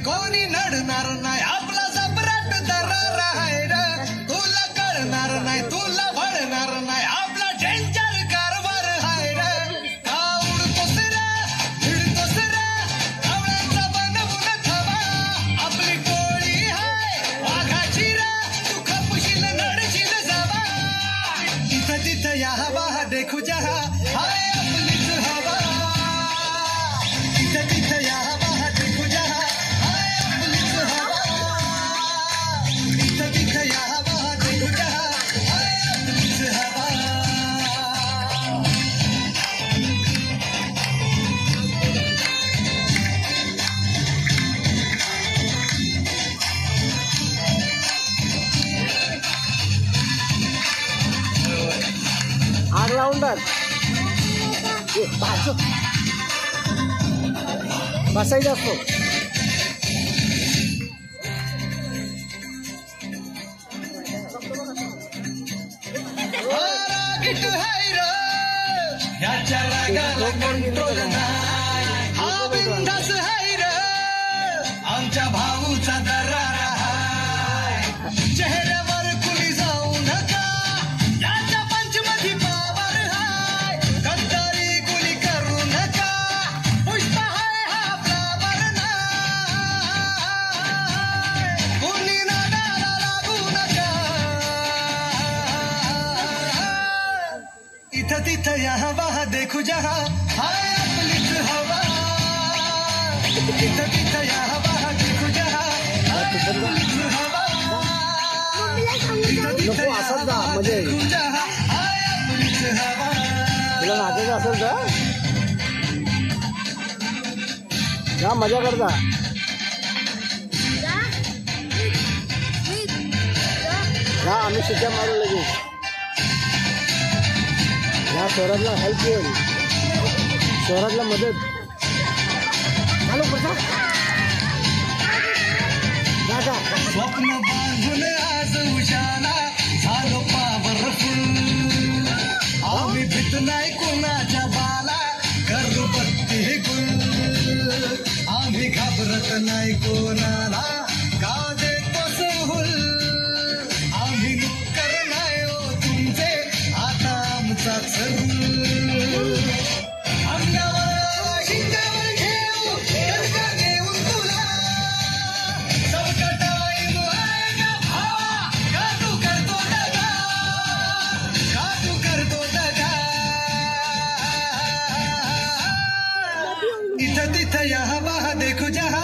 कोणी नडणार नाही आपला जबराट दरार आहे रे तुला कळणार नाही तुला वळणार नाही आपला डेंजर कारभार आहे रे का उडतोस रे भिडतोस रे कावळ्यांचा बनवून थवा आपली टोळी आहे वाघाची रे तू खपशील नडशील जावा तिथं तिथं या हवा देखू जहा हाय आपलीच हवा तिथं तिथं या हवा देखू जहा आग लावून टाक बसायचं असतो याच्या रागाला कंट्रोल नाही हा बिंदास आहे रे आमच्या भाऊचा दरार आहे चेहऱ्यावर कुणी जाऊ नका याच्या पंचमधी पावर हाय गद्दारी कुणी करू नका पुष्प हाय हा फ्लावर नाही कुणी नादाला लागू नका इथं तिथं या हवा देखू जहा हाय आपलीच हवा इथं तिथं या हवा देखू जहा हाय आपलीच हवा नको असंच जा म्हणजे देखू जहा हाय आपलीच हवा तुला नाचायचं असेल तर जा मजा करता जा आम्ही शिट्ट्या मारू लगेच या शहरातला हेल्प केली शहरातला मदत चालू करता जा स्वप्न बांधून आज उशाला झालो पावरफुल आम्ही भीत नाही कोणाच्या बाला करू बत्ती गुल आम्ही घाबरत नाही कोणाला का देतो सहूल आम्ही नोकर नाही हो तुमचे आता आमचाच रूल अंगावर शिंगावर घेऊ डरका देऊन तुला सबका टाइम आएगा भावा का तू करतो दगा का तू करतो दगा इथं तिथं या हवा देखू जहा